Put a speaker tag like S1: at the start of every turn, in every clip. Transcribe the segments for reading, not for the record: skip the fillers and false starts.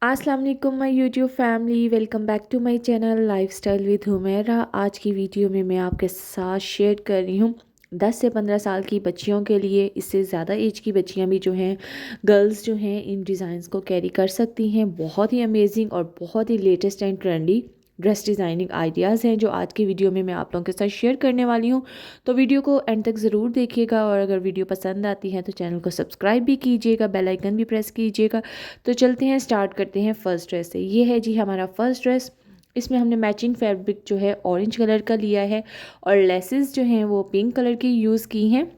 S1: अस्सलाम वालेकुम my YouTube family, welcome back to my channel lifestyle with Humaira. आज की वीडियो में मैं आपके साथ शेयर कर रही हूँ 10 से 15 साल की बच्चियों के लिए। इससे ज़्यादा एज की बच्चियाँ भी जो हैं, गर्ल्स जो हैं, इन डिज़ाइंस को कैरी कर सकती हैं। बहुत ही अमेजिंग और बहुत ही latest and trendy dress designing ideas हैं जो आज की वीडियो में मैं आप लोगों के साथ शेयर करने वाली हूँ। तो वीडियो को एंड तक ज़रूर देखिएगा और अगर वीडियो पसंद आती है तो चैनल को सब्सक्राइब भी कीजिएगा, बेल आइकन भी प्रेस कीजिएगा। तो चलते हैं, स्टार्ट करते हैं फर्स्ट ड्रेस से। ये है जी हमारा फर्स्ट ड्रेस। इसमें हमने मैचिंग फैब्रिक जो है ऑरेंज कलर का लिया है और लेसेस जो हैं वो पिंक कलर की यूज़ की हैं।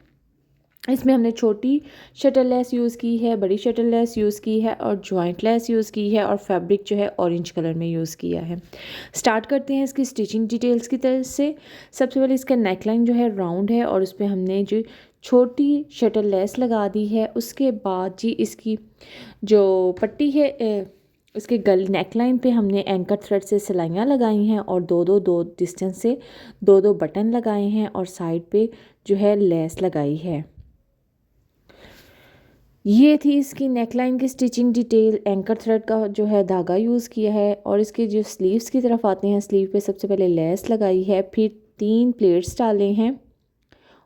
S1: इसमें हमने छोटी शटल लेस यूज़ की है, बड़ी शटल लेस यूज़ की है और जॉइंट लेस यूज़ की है और फैब्रिक जो है ऑरेंज कलर में यूज़ किया है। स्टार्ट करते हैं इसकी स्टिचिंग डिटेल्स की तरफ से। सबसे पहले इसका नेकलाइन जो है राउंड है और उस पर हमने जो छोटी शटल लेस लगा दी है। उसके बाद जी इसकी जो पट्टी है, इसके गल नेकलाइन पे हमने एंकर थ्रेड से सिलाइयाँ लगाई हैं और दो डिस्टेंस से दो बटन लगाए हैं और साइड पे जो है लेस लगाई है। ये थी इसकी नेकलाइन की स्टिचिंग डिटेल। एंकर थ्रेड का जो है धागा यूज़ किया है और इसके जो स्लीव्स की तरफ आते हैं, स्लीव पे सबसे पहले लेस लगाई है, फिर 3 प्लेट्स डाले हैं,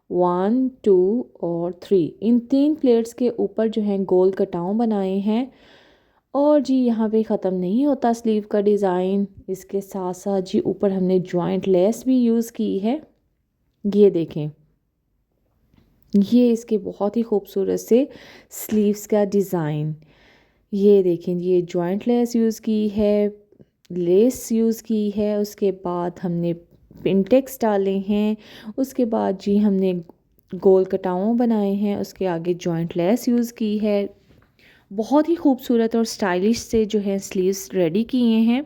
S1: 1 2 और 3। इन 3 प्लेट्स के ऊपर जो है गोल कटाव बनाए हैं। और जी यहाँ पे ख़त्म नहीं होता स्लीव का डिज़ाइन, इसके साथ साथ जी ऊपर हमने जॉइंट लेस भी यूज़ की है। ये देखें, ये इसके बहुत ही खूबसूरत से स्लीव्स का डिज़ाइन। ये देखें, ये जॉइंट लेस यूज़ की है, लेस यूज़ की है। उसके बाद हमने पिंटेक्स डाले हैं। उसके बाद जी हमने गोल कटाव बनाए हैं, उसके आगे जॉइंट लेस यूज़ की है। बहुत ही खूबसूरत और स्टाइलिश से जो है स्लीव्स रेडी किए हैं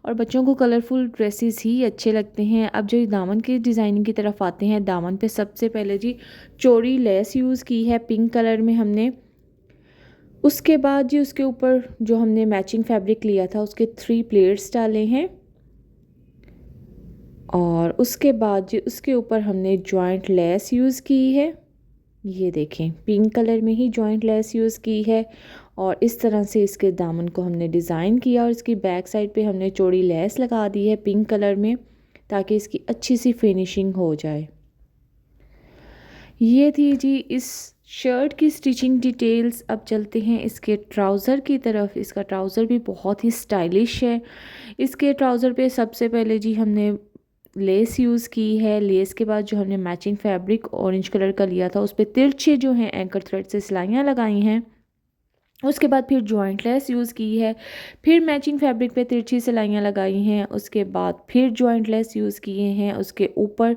S1: और बच्चों को कलरफुल ड्रेसेस ही अच्छे लगते हैं। अब जो दामन की डिज़ाइनिंग की तरफ आते हैं, दामन पे सबसे पहले जी चौड़ी लेस यूज़ की है पिंक कलर में हमने। उसके बाद जी उसके ऊपर जो हमने मैचिंग फैब्रिक लिया था उसके 3 प्लेट्स डाले हैं और उसके बाद जी उसके ऊपर हमने जॉइंट लेस यूज़ की है। ये देखें, पिंक कलर में ही जॉइंट लेस यूज़ की है और इस तरह से इसके दामन को हमने डिज़ाइन किया और इसकी बैक साइड पे हमने चौड़ी लेस लगा दी है पिंक कलर में ताकि इसकी अच्छी सी फिनिशिंग हो जाए। ये थी जी इस शर्ट की स्टिचिंग डिटेल्स। अब चलते हैं इसके ट्राउज़र की तरफ। इसका ट्राउज़र भी बहुत ही स्टाइलिश है। इसके ट्राउज़र पे सबसे पहले जी हमने लेस यूज़ की है। लेस के बाद जो हमने मैचिंग फैब्रिक ऑरेंज कलर का लिया था उस पर तिरछे जो हैं एंकर थ्रेड से सिलाइयाँ लगाई हैं। उसके बाद फिर जॉइंट लेस यूज़ की है, फिर मैचिंग फैब्रिक पे तिरछी सिलाइयाँ लगाई हैं। उसके बाद फिर जॉइंट लेस यूज़ किए हैं, उसके ऊपर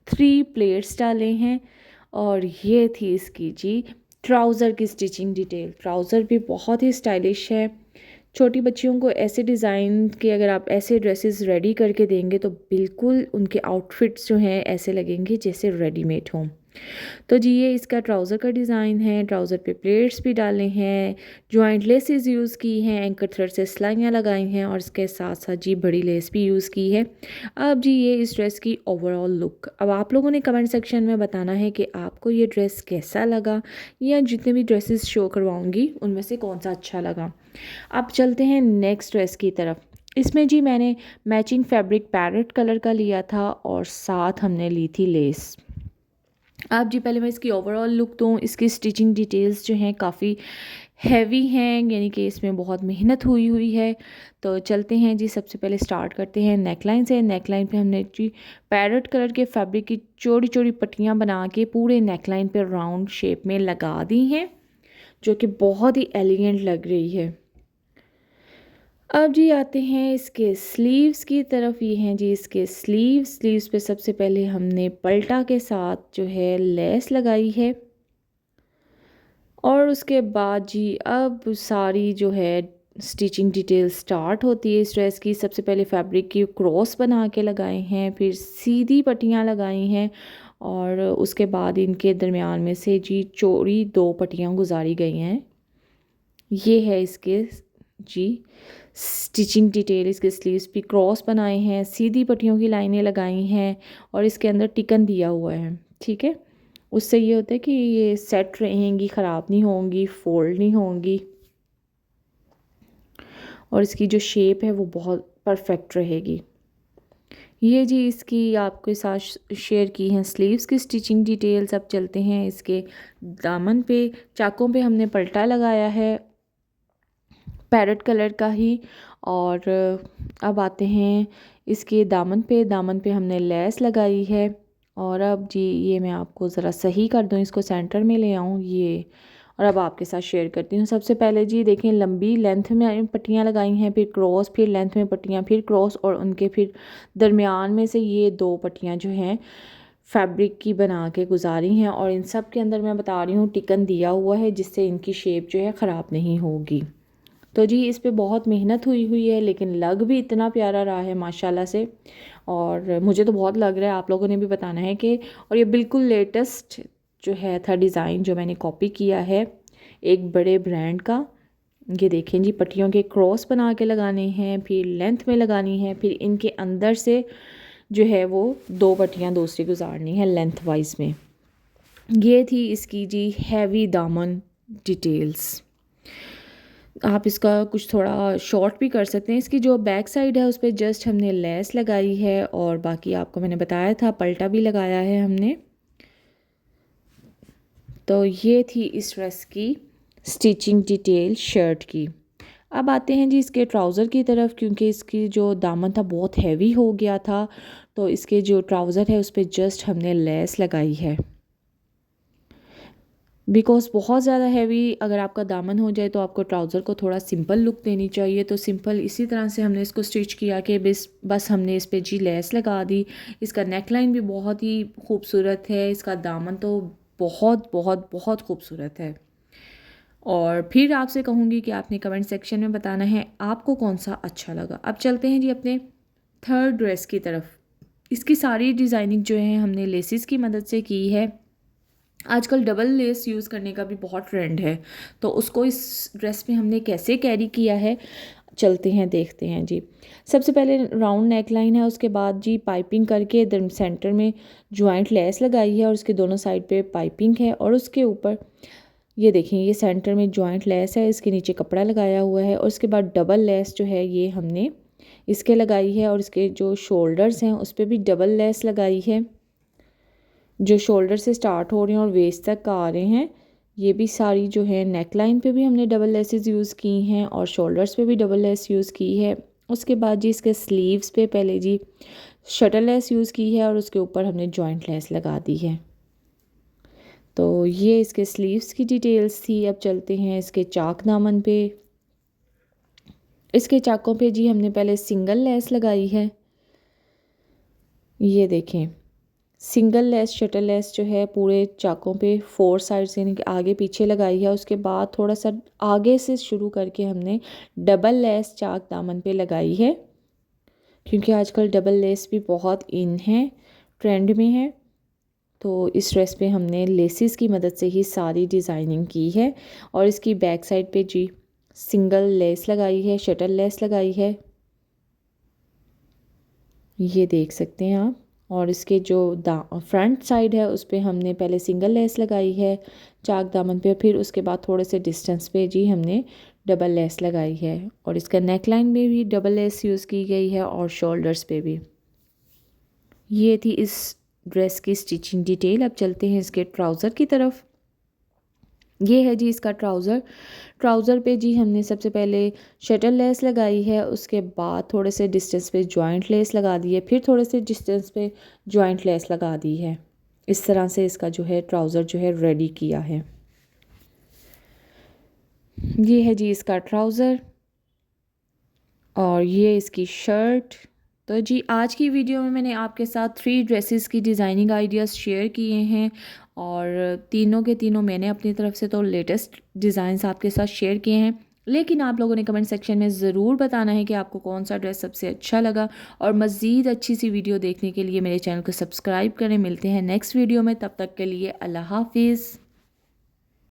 S1: 3 प्लेट्स डाले हैं और ये थी इसकी जी ट्राउज़र की स्टिचिंग डिटेल। ट्राउज़र भी बहुत ही स्टाइलिश है। छोटी बच्चियों को ऐसे डिज़ाइन के अगर आप ऐसे ड्रेसेस रेडी करके देंगे तो बिल्कुल उनके आउटफिट्स जो हैं ऐसे लगेंगे जैसे रेडीमेड हों। तो जी ये इसका ट्राउज़र का डिज़ाइन है। ट्राउज़र पे प्लेट्स भी डाले हैं, जॉइंट लेसेस यूज़ की हैं, एंकर थ्रेड से सिलाइयाँ लगाई हैं और इसके साथ साथ जी बड़ी लेस भी यूज़ की है। अब जी ये इस ड्रेस की ओवरऑल लुक। अब आप लोगों ने कमेंट सेक्शन में बताना है कि आपको ये ड्रेस कैसा लगा या जितने भी ड्रेसेस शो करवाऊँगी उनमें से कौन सा अच्छा लगा। अब चलते हैं नेक्स्ट ड्रेस की तरफ। इसमें जी मैंने मैचिंग फैब्रिक पैरेट कलर का लिया था और साथ हमने ली थी लेस। अब जी पहले मैं इसकी ओवरऑल लुक दूँ। इसकी स्टिचिंग डिटेल्स जो हैं काफ़ी हैवी हैं, यानी कि इसमें बहुत मेहनत हुई हुई है। तो चलते हैं जी, सबसे पहले स्टार्ट करते हैं नेकलाइन से। नेकलाइन पे हमने जी पैरेट कलर के फैब्रिक की चौड़ी चौड़ी पट्टियाँ बना के पूरे नेकलाइन पे राउंड शेप में लगा दी हैं, जो कि बहुत ही एलिगेंट लग रही है। अब जी आते हैं इसके स्लीव्स की तरफ। ये हैं जी इसके स्लीव्स पे सबसे पहले हमने पल्टा के साथ जो है लेस लगाई है और उसके बाद जी अब सारी जो है स्टिचिंग डिटेल स्टार्ट होती है इस ड्रेस की। सबसे पहले फैब्रिक की क्रॉस बना के लगाए हैं, फिर सीधी पट्टियाँ लगाई हैं और उसके बाद इनके दरमियान में से जी चौड़ी 2 पट्टियाँ गुजारी गई हैं। ये है इसके जी स्टिचिंग डिटेल। इसके स्लीव्स पे क्रॉस बनाए हैं, सीधी पट्टियों की लाइनें लगाई हैं और इसके अंदर टिकन दिया हुआ है। ठीक है, उससे ये होता है कि ये सेट रहेंगी, ख़राब नहीं होंगी, फोल्ड नहीं होंगी। और इसकी जो शेप है वो बहुत परफेक्ट रहेगी। ये जी इसकी आपके साथ शेयर की हैं स्लीव्स की स्टिचिंग डिटेल्स। अब चलते हैं इसके दामन पे। चाकों पे हमने पल्टा लगाया है पैरेट कलर का ही। और अब आते हैं इसके दामन पे हमने लेस लगाई है। और अब जी ये मैं आपको ज़रा सही कर दूँ, इसको सेंटर में ले आऊँ ये। और अब आपके साथ शेयर करती हूँ। सबसे पहले जी देखें, लंबी लेंथ में पट्टियाँ लगाई हैं, फिर क्रॉस, फिर लेंथ में पट्टियाँ, फिर क्रॉस, और उनके फिर दरमियान में से ये 2 पट्टियाँ जो हैं फैब्रिक की बना के गुजारी हैं। और इन सब के अंदर मैं बता रही हूँ टिकन दिया हुआ है, जिससे इनकी शेप जो है ख़राब नहीं होगी। तो जी इस पे बहुत मेहनत हुई है, लेकिन लग भी इतना प्यारा रहा है माशाल्लाह से। और मुझे तो बहुत लग रहा है, आप लोगों ने भी बताना है कि। और ये बिल्कुल लेटेस्ट जो है था डिज़ाइन, जो मैंने कॉपी किया है एक बड़े ब्रांड का। ये देखें जी, पट्टियों के क्रॉस बना के लगाने हैं, फिर लेंथ में लगानी है, फिर इनके अंदर से जो है वो 2 पट्टियाँ दूसरी गुजारनी है लेंथ वाइज में। ये थी इसकी जी हैवी दामन डिटेल्स। आप इसका कुछ थोड़ा शॉर्ट भी कर सकते हैं। इसकी जो बैक साइड है उस पर जस्ट हमने लेस लगाई है, और बाकी आपको मैंने बताया था पल्टा भी लगाया है हमने। तो ये थी इस ड्रेस की स्टिचिंग डिटेल शर्ट की। अब आते हैं जी इसके ट्राउज़र की तरफ, क्योंकि इसकी जो दामन था बहुत हैवी हो गया था, तो इसके जो ट्राउज़र है उस पर जस्ट हमने लेस लगाई है। बिकॉज़ बहुत ज़्यादा हैवी अगर आपका दामन हो जाए तो आपको ट्राउज़र को थोड़ा सिंपल लुक देनी चाहिए। तो सिंपल इसी तरह से हमने इसको स्टिच किया कि बस हमने इस पे जी लेस लगा दी। इसका नेक लाइन भी बहुत ही खूबसूरत है, इसका दामन तो बहुत बहुत बहुत खूबसूरत है। और फिर आपसे कहूँगी कि आपने कमेंट सेक्शन में बताना है आपको कौन सा अच्छा लगा। अब चलते हैं जी अपने थर्ड ड्रेस की तरफ। इसकी सारी डिज़ाइनिंग जो है हमने लेसिस की मदद से की है। आजकल डबल लेस यूज़ करने का भी बहुत ट्रेंड है, तो उसको इस ड्रेस में हमने कैसे कैरी किया है चलते हैं देखते हैं जी। सबसे पहले राउंड नेक लाइन है, उसके बाद जी पाइपिंग करके सेंटर में जॉइंट लेस लगाई है, और उसके दोनों साइड पे पाइपिंग है। और उसके ऊपर ये देखें, ये सेंटर में जॉइंट लेस है, इसके नीचे कपड़ा लगाया हुआ है। और उसके बाद डबल लेस जो है ये हमने इसके लगाई है, और इसके जो शोल्डर्स हैं उस पर भी डबल लेस लगाई है। जो शोल्डर से स्टार्ट हो रहे हैं और वेस्ट तक आ रहे हैं, ये भी सारी जो है नेक लाइन पे भी हमने डबल लेसेस यूज़ की हैं, और शोल्डर्स पे भी डबल लेस यूज़ की है। उसके बाद जी इसके स्लीव्स पे पहले जी शटल लेस यूज़ की है, और उसके ऊपर हमने जॉइंट लेस लगा दी है। तो ये इसके स्लीव्स की डिटेल्स थी। अब चलते हैं इसके चाक दामन पे। इसके चाकों पे जी हमने पहले सिंगल लेस लगाई है, ये देखें सिंगल लेस शटल लेस जो है पूरे चाकों पे 4 साइड से यानी कि आगे पीछे लगाई है। उसके बाद थोड़ा सा आगे से शुरू करके हमने डबल लेस चाक दामन पे लगाई है, क्योंकि आजकल डबल लेस भी बहुत इन है, ट्रेंड में है। तो इस ड्रेस पे हमने लेसिस की मदद से ही सारी डिज़ाइनिंग की है। और इसकी बैक साइड पे जी सिंगल लेस लगाई है, शटल लेस लगाई है, ये देख सकते हैं आप। और इसके जो फ्रंट साइड है उस पर हमने पहले सिंगल लेस लगाई है चाक दामन पे, फिर उसके बाद थोड़े से डिस्टेंस पे जी हमने डबल लेस लगाई है। और इसका नेक लाइन में भी डबल लेस यूज़ की गई है, और शोल्डर्स पे भी। ये थी इस ड्रेस की स्टिचिंग डिटेल। अब चलते हैं इसके ट्राउज़र की तरफ। ये है जी इसका ट्राउज़र। ट्राउज़र पे जी हमने सबसे पहले शटल लेस लगाई है, उसके बाद थोड़े से डिस्टेंस पे जॉइंट लेस लगा दी है, फिर थोड़े से डिस्टेंस पे जॉइंट लेस लगा दी है। इस तरह से इसका जो है ट्राउज़र जो है रेडी किया है। ये है जी इसका ट्राउज़र, और ये इसकी शर्ट। तो जी आज की वीडियो में मैंने आपके साथ 3 ड्रेसेस की डिज़ाइनिंग आइडियाज़ शेयर किए हैं, और तीनों के तीनों मैंने अपनी तरफ से तो लेटेस्ट डिज़ाइंस आपके साथ शेयर किए हैं। लेकिन आप लोगों ने कमेंट सेक्शन में ज़रूर बताना है कि आपको कौन सा ड्रेस सबसे अच्छा लगा। और मज़ीद अच्छी सी वीडियो देखने के लिए मेरे चैनल को सब्सक्राइब करें। मिलते हैं नेक्स्ट वीडियो में, तब तक के लिए अल्लाह हाफिज़।